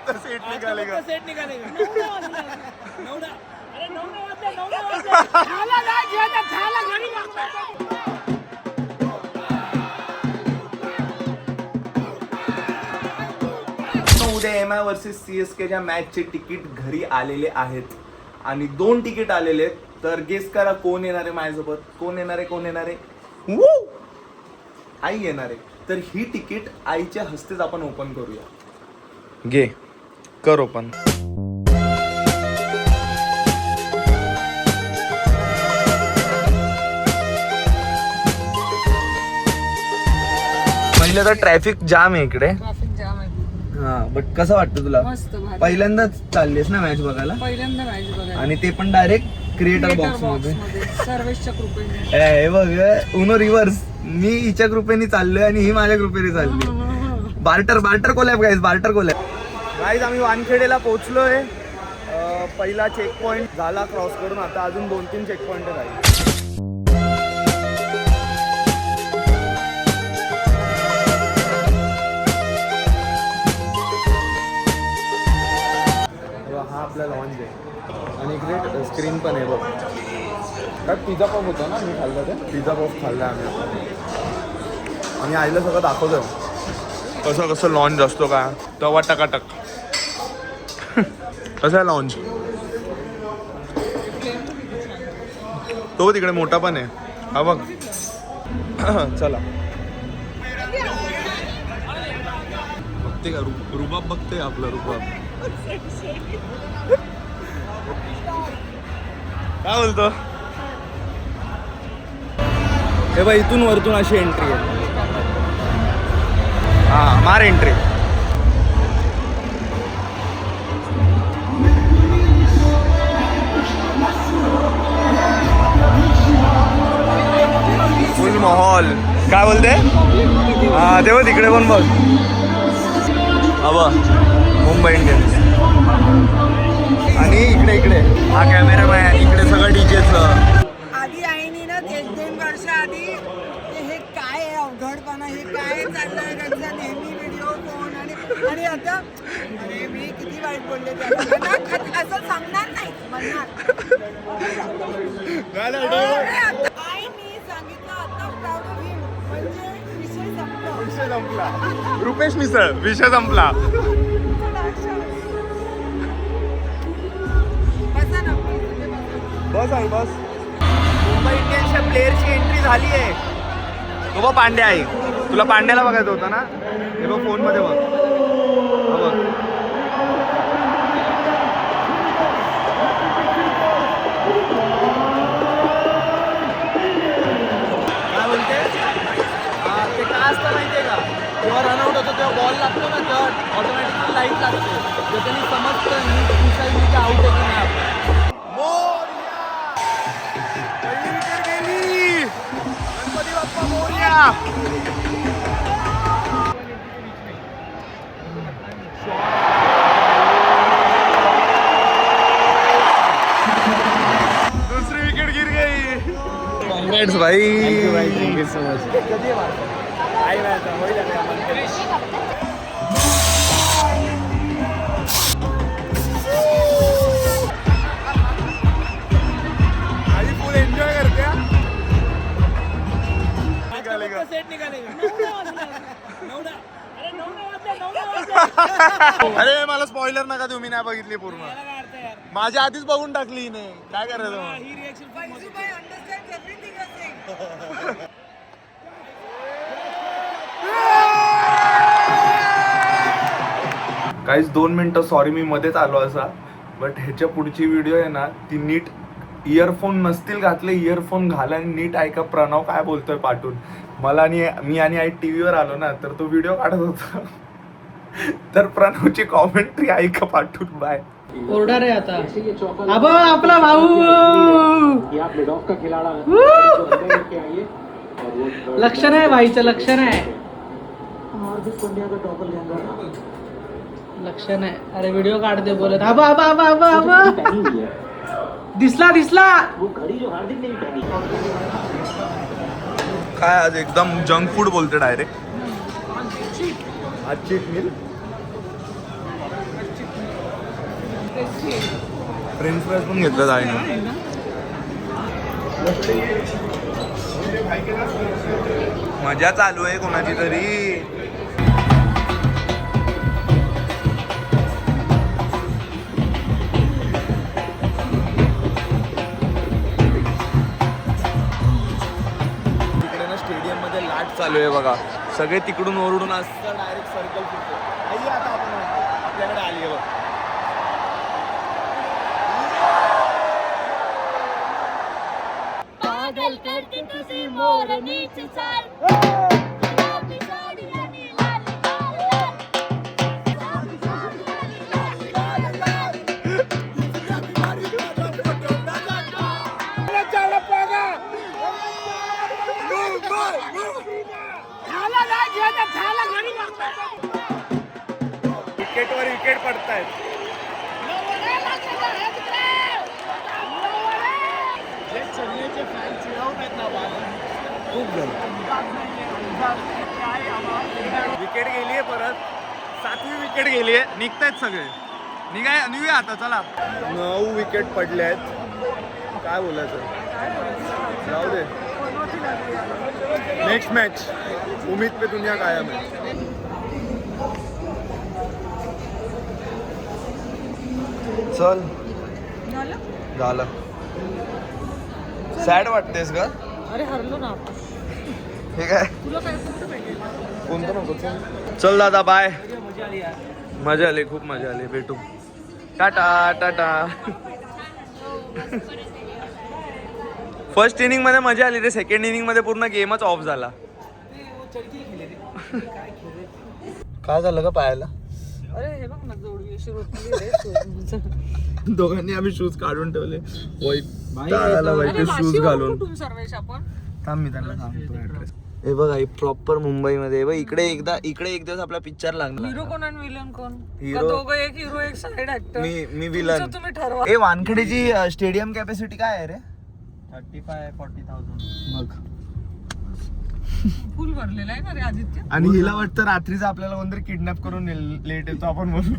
का सेट निकालेगा. सेट निकालेगा. 9 अरे 9 झाला नाही घ्या झाला घरी लागतो. उद्या MI वर्सेस CSKच्या मॅचचे तिकीट घरी आलेले आहेत आणि 2 तिकीट आलेले आहेत. तर गेस करा कोण येणार आहे माझ्यासोबत. कोण येणार आहे. आई येणार आहे. तर ही तिकीट आईच्या हस्तेच आपण ओपन करूया. घे कर ओपन. पहिलं तर ट्रॅफिक जाम आहे इकडे. हा बट कसं वाटतं तुला. पहिल्यांदाच चाललीस ना मॅच बघायला. पहिल्यांदा मॅच बघायला आणि ते पण डायरेक्ट क्रिएटर बॉक्स मध्ये. सर्वेशच्या कृपेने. हे बघ उनो रिव्हर्स. मी हिच्या कृपेने चाललोय आणि ही माझ्या कृपेने चालली. Barter collab guys. Barter collab guys. आम्ही वानखेडेला पोहोचलोय. पहिला चेक पॉइंट झाला क्रॉस करून. आता अजून 2-3 चेक पॉइंट राहील. हा आपला लॉन्च आहे आणि इकडे स्क्रीन पण आहे बघ. काय पिझ्झा पफ होता ना. मी खाल्लं ते पिझ्झा पफ खाल्ला आम्ही. आणि आईला सगळं दाखवतोय कसं लॉन्च असतो. का तवा टकाटक. कसं आहे लॉन्च. तो तिकडे मोठा पण आहे. हा बघ. चला बघते का रुबाब. बघते आपला रुबाब. काय बोलतो. हे बघ इथून वरतून अशी एंट्री आहे. हा मार एंट्री. फुल माहोल. काय बोलते. हा तेव्हा तिकडे पण बघ. हा बघ मुंबई इंडियन्स. आणि इकडे हा कॅमेरामॅन. इकडे सगळं डीजेचं. आधी आईने ना 1-2 वर्ष आधी हे काय आहे अवघडपणा. हे काय चाललंय त्यांचा नेहमी व्हिडिओ फोन आणि आता अरे मी किती वाईट बोलले त्याला. असं सांगणार नाही म्हणणार. आईने सांगितलं आता प्राऊड ऑफ हिम. म्हणजे विषय संपला. रुपेश मिसळ विषय संपला. बस आहे बस. मुंबई इंडियन्सच्या प्लेअरची एंट्री झाली आहे. तो बघ पांड्या आहे. तुला पांड्याला बघायचं होतं ना. हे बघ फोन मध्ये बघ. हा बघ. काय बोलते. ते काय असतं माहितीये का. जेव्हा रनआउट होतो तेव्हा बॉल लागतो ना तर ऑटोमॅटिकली लाईट लागते. त्याच्यानी समजतं नीट आउट आहे की नाही. गणपती बाप्पा मोरया. दूसरी विकेट गिर गई. कांग्रेट्स भाई. Thank you so much. Full enjoy करते. सेट निकालेगा. अरे मला स्पॉइलर नका तुम्ही नाही बघितली पूर्ण. माझ्या आधीच बघून टाकली हिने. काय करायचं मग. ही रिएक्शन काहीच 2 मिनिटं सॉरी मी मध्येच आलो असा. बट ह्याच्या पुढची व्हिडिओ आहे ना ती नीट इयरफोन नसतील घातले. इयरफोन घाला आणि नीट ऐका प्रणव काय बोलतोय पाठून. मला आणि मी आणि आई टीव्हीवर आलो ना तर तो व्हिडिओ काढत होता. तर प्रणवची कॉमेंट्री ऐका पाठून. बाय. ऑर्डर आहे आता. अब आपला भाऊ लक्षण आहे भाईचं. लक्षण आहे. लक्षण आहे. अरे व्हिडिओ काढते बोलत. आबा आबा आबा आबा आबा. दिसला काय आज एकदम जंक फूड बोलते डायरेक्ट. आज चीट मील. फ्रेंच फ्राईज पण घेतलं आईनं. मजा चालू आहे कोणाची तरी. तिकडे ना स्टेडियम मध्ये लाट चालू आहे बघा. सगळे तिकडून ओरडून असं डायरेक्ट सर्कल फिरतो. आई आता आपण आपल्याकडे आली आहे बघ. पागल करते तुझी मोरणीची चाल गुलाबी साडी आणि लाल लाल लाल. गुलाबी साडी आणि लाल लाल लाल. विकेटवर विकेट पडतायत. विकेट गेलीये परत. 7वी विकेट गेलीये. निघतायत सगळे. निघूया आता चला. 9 विकेट पडले आहेत. काय बोलायचं, जाऊ दे. नेक्स्ट मॅच उम्मीद पे दुनिया कायम है. चल झालं. सॅड वाटतेस का? अरे हरलो ना आपण. हे काय तुला काय कुठं पाहिजे? कोणतं नको. चल दादा बाय. मजा आली, खूप मजा आली. भेटू. टाटा टाटा. फर्स्ट इनिंग मध्ये मजा आली रे. सेकंड इनिंग मध्ये पूर्ण गेमच ऑफ झाला. काय झालं का पायाला? अरे हे बघ ना जोडवी अशी रोटली. दोघांनी आम्ही शूज काढून ठेवले. शूज घालून. कुठून सर्वेश आपण? थांब मी त्यांना सांगतो ऍड्रेस. हे बघा प्रॉपर मुंबईमध्ये. बघ इकडे एक दिवस आपला पिक्चर लागणार. हिरो कोण आणि विलन कोण? हिरो दोघं एक हिरो एक साइड ऍक्टर. मी विलन. तुम्ही ठरवा. ए वानखेडेची स्टेडियम कॅपॅसिटी काय आहे रे? 35-40,000. बघ. फुल भरलेला आहे ना रे आदित्य. आणि हिला वाटतं रात्रीचं आपल्याला कोणतरी किडनॅप करून लेट येतो आपण म्हणून.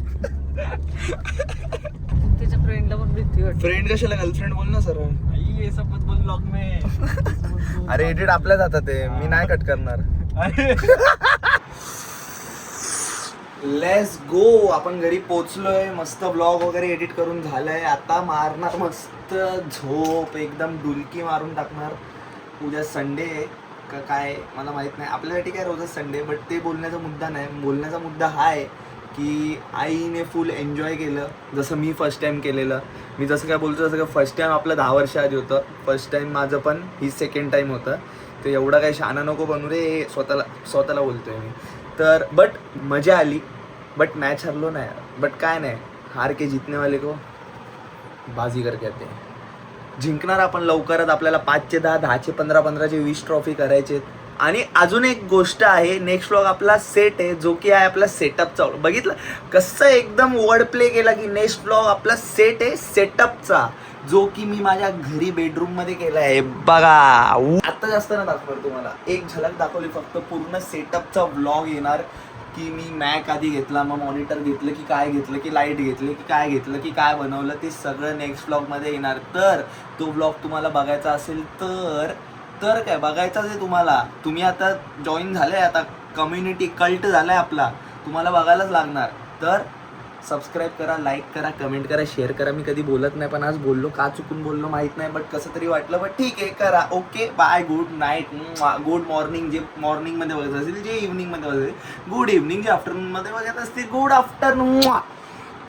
त्याच्या फ्रेंडला पण भीती वाटते. फ्रेंड कशाला, गर्लफ्रेंड बोल ना सर. आई ये सब मत बोल ब्लॉग में. अरे एडिट आपल्याच हातात आहे. मी नाही कट करणार. Let's go. आपण घरी पोहोचलोय. मस्त ब्लॉग वगैरे एडिट करून झालंय. आता मारणार मस्त झोप. एकदम डुलकी मारून टाकणार. उद्या संडे का काय मला माहित नाही. आपल्यासाठी काय रोजच संडे. बट ते बोलण्याचा मुद्दा नाही. बोलण्याचा मुद्दा हा आहे की आईने फुल एन्जॉय केलं. जसं मी फर्स्ट टाइम केलेलं. मी जसं काय बोलतो तसं काय फर्स्ट टाइम आपलं 10 वर्ष आधी होतं. फर्स्ट टाइम माझं पण ही सेकंड टाइम होतं. तर एवढा काही शहाणा नको बनू रे. स्वतःला बोलतोय मी. तर बट मजा आली. बट मॅच हरलो नाही. बट काय नाही, हार के जीतने वाले को बाजीगर कहते हैं. जिंकणार आपण लवकरच. आपल्याला 5चे 10, 10चे 15, 15चे 20 ट्रॉफी करायचे. आणि अजून एक गोष्ट आहे. नेक्स्ट व्लॉग आपला सेट आहे, जो की आहे आपला सेटअपचा. बघितलं कसं एकदम वर्ड प्ले केला की नेक्स्ट व्लॉग आपला सेट आहे सेटअपचा, जो की मी माझ्या घरी बेडरूम मध्ये केला आहे. बघा आता जास्त ना दाखवणार तुम्हाला. एक झलक दाखवली फक्त. पूर्ण सेटअपचा व्लॉग येणार की मी मॅक आधी घेतला, मग मॉनिटर घेतलं की काय घेतलं, की लाईट घेतली की काय घेतलं, की काय बनवलं, ते सगळं नेक्स्ट व्लॉगमध्ये येणार. तर तो व्लॉग तुम्हाला बघायचा असेल तर काय बघायचाच आहे तुम्हाला. तुम्ही आता जॉईन झाले, आता कम्युनिटी कल्ट झालाय आपला, तुम्हाला बघायलाच लागणार. तर सबस्क्राईब करा, लाईक करा, कमेंट करा, शेअर करा. मी कधी बोलत नाही पण आज बोललो. का चुकून बोललो माहीत नाही, बट कसं तरी वाटलं. बट ठीक आहे, करा. Okay bye. Good night, good morning. जे मॉर्निंगमध्ये बघत असेल, जे इव्हनिंगमध्ये बघत असेल गुड इव्हनिंग, जे आफ्टरनूनमध्ये बघत असतील गुड आफ्टरनून.